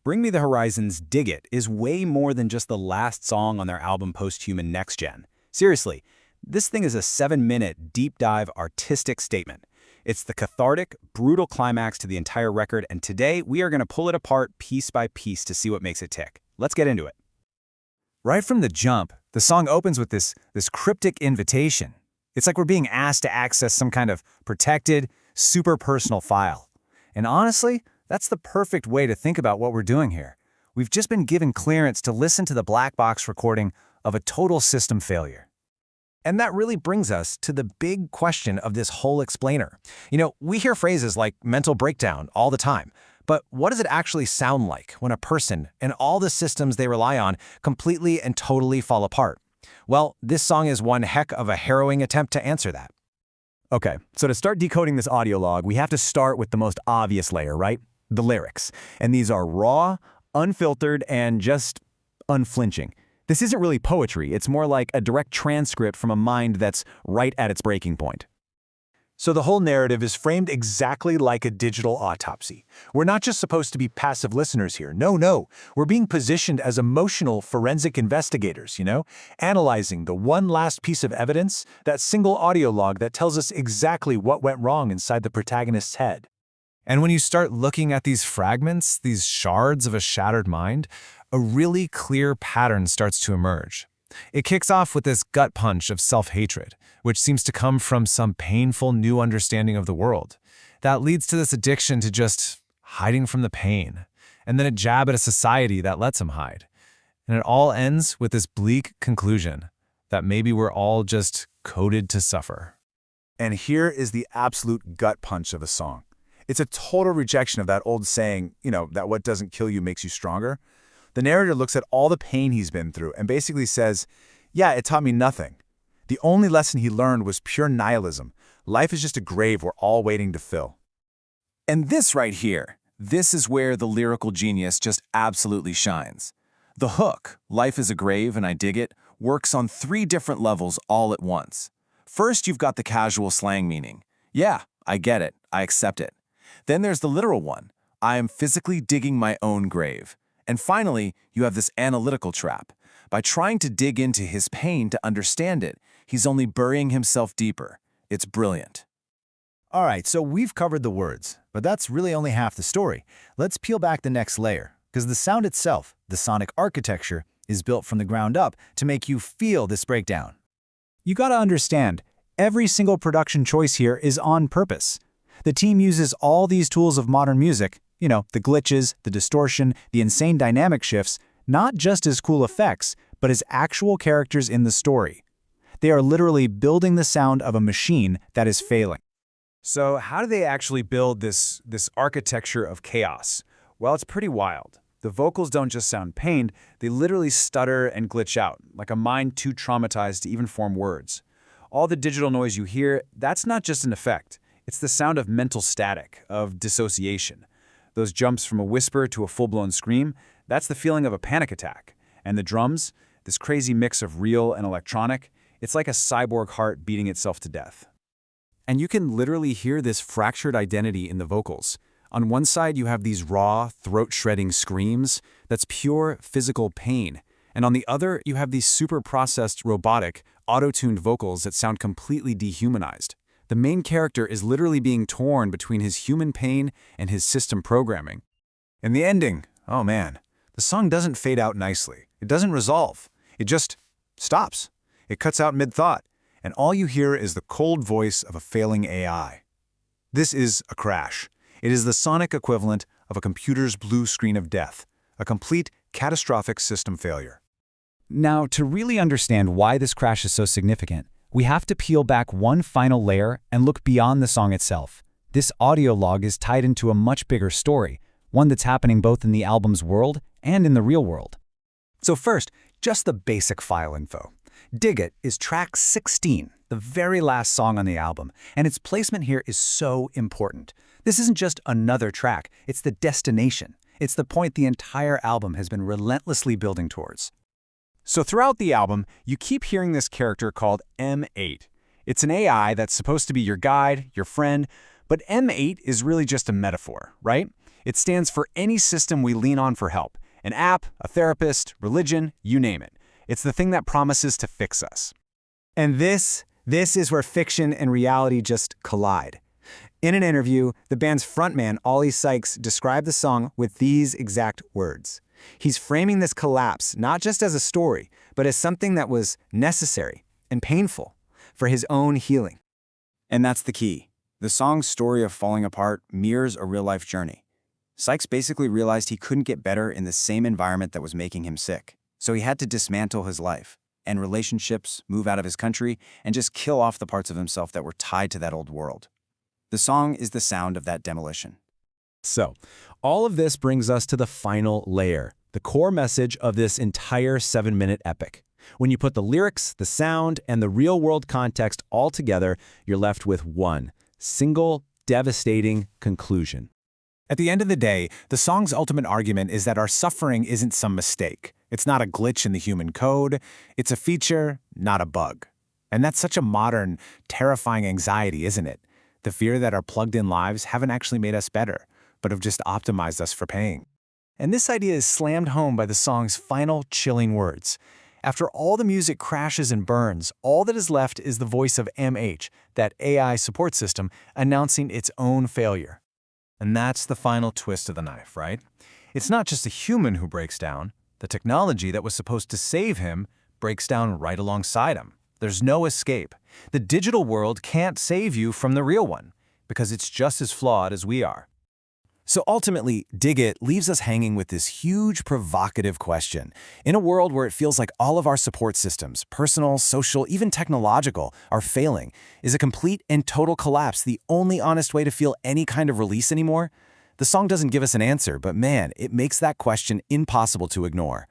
Bring Me the Horizon's Dig It is way more than just the last song on their album Posthuman NeX GEn. Seriously, this thing is a 7-minute, deep-dive artistic statement. It's the cathartic, brutal climax to the entire record, and today we are going to pull it apart piece by piece to see what makes it tick. Let's get into it. Right from the jump, the song opens with this cryptic invitation. It's like we're being asked to access some kind of protected, super personal file. And honestly, that's the perfect way to think about what we're doing here. We've just been given clearance to listen to the black box recording of a total system failure. And that really brings us to the big question of this whole explainer. We hear phrases like mental breakdown all the time, but what does it actually sound like when a person and all the systems they rely on completely and totally fall apart? Well, this song is one heck of a harrowing attempt to answer that. Okay, so to start decoding this audio log, we have to start with the most obvious layer, right? The lyrics. And these are raw, unfiltered, and just unflinching. This isn't really poetry, it's more like a direct transcript from a mind that's right at its breaking point. So the whole narrative is framed exactly like a digital autopsy. We're not just supposed to be passive listeners here. No. We're being positioned as emotional forensic investigators, analyzing the one last piece of evidence, that single audio log that tells us exactly what went wrong inside the protagonist's head. And when you start looking at these fragments, these shards of a shattered mind, a really clear pattern starts to emerge. It kicks off with this gut punch of self-hatred, which seems to come from some painful new understanding of the world. That leads to this addiction to just hiding from the pain, and then a jab at a society that lets him hide. And it all ends with this bleak conclusion that maybe we're all just coded to suffer. And here is the absolute gut punch of the song. It's a total rejection of that old saying, that what doesn't kill you makes you stronger. The narrator looks at all the pain he's been through and basically says, yeah, it taught me nothing. The only lesson he learned was pure nihilism. Life is just a grave we're all waiting to fill. And this right here, this is where the lyrical genius just absolutely shines. The hook, "Life is a grave and I dig it," works on 3 different levels all at once. First, you've got the casual slang meaning. Yeah, I get it, I accept it. Then there's the literal one. I am physically digging my own grave. And finally, you have this analytical trap. By trying to dig into his pain to understand it, he's only burying himself deeper. It's brilliant. All right, so we've covered the words, but that's really only half the story. Let's peel back the next layer, because the sound itself, the sonic architecture, is built from the ground up to make you feel this breakdown. You gotta understand, every single production choice here is on purpose. The team uses all these tools of modern music, the glitches, the distortion, the insane dynamic shifts, not just as cool effects, but as actual characters in the story. They are literally building the sound of a machine that is failing. So how do they actually build this architecture of chaos? Well, it's pretty wild. The vocals don't just sound pained, they literally stutter and glitch out, like a mind too traumatized to even form words. All the digital noise you hear, that's not just an effect. It's the sound of mental static, of dissociation. Those jumps from a whisper to a full-blown scream, that's the feeling of a panic attack. And the drums, this crazy mix of real and electronic, it's like a cyborg heart beating itself to death. And you can literally hear this fractured identity in the vocals. On one side, you have these raw, throat-shredding screams, that's pure physical pain. And on the other, you have these super-processed, robotic, auto-tuned vocals that sound completely dehumanized. The main character is literally being torn between his human pain and his system programming. And the ending, oh man, the song doesn't fade out nicely. It doesn't resolve. It just stops. It cuts out mid-thought, and all you hear is the cold voice of a failing AI. This is a crash. It is the sonic equivalent of a computer's blue screen of death, a complete, catastrophic system failure. Now, to really understand why this crash is so significant, we have to peel back one final layer and look beyond the song itself. This audio log is tied into a much bigger story, one that's happening both in the album's world and in the real world. So first, just the basic file info. Dig It is track 16, the very last song on the album, and its placement here is so important. This isn't just another track, it's the destination. It's the point the entire album has been relentlessly building towards. So throughout the album, you keep hearing this character called M8. It's an AI that's supposed to be your guide, your friend, but M8 is really just a metaphor, right? It stands for any system we lean on for help. An app, a therapist, religion, you name it. It's the thing that promises to fix us. And this is where fiction and reality just collide. In an interview, the band's frontman, Oli Sykes, described the song with these exact words. He's framing this collapse not just as a story, but as something that was necessary and painful for his own healing. And that's the key. The song's story of falling apart mirrors a real-life journey. Sykes basically realized he couldn't get better in the same environment that was making him sick. So he had to dismantle his life, end relationships, move out of his country, and just kill off the parts of himself that were tied to that old world. The song is the sound of that demolition. So, all of this brings us to the final layer, the core message of this entire 7-minute epic. When you put the lyrics, the sound, and the real-world context all together, you're left with one single, devastating conclusion. At the end of the day, the song's ultimate argument is that our suffering isn't some mistake. It's not a glitch in the human code. It's a feature, not a bug. And that's such a modern, terrifying anxiety, isn't it? The fear that our plugged-in lives haven't actually made us better, but have just optimized us for paying. And this idea is slammed home by the song's final chilling words. After all the music crashes and burns, all that is left is the voice of MH, that AI support system, announcing its own failure. And that's the final twist of the knife, right? It's not just a human who breaks down. The technology that was supposed to save him breaks down right alongside him. There's no escape. The digital world can't save you from the real one, because it's just as flawed as we are. So ultimately, Dig It leaves us hanging with this huge, provocative question. In a world where it feels like all of our support systems, personal, social, even technological, are failing, is a complete and total collapse the only honest way to feel any kind of release anymore? The song doesn't give us an answer, but man, it makes that question impossible to ignore.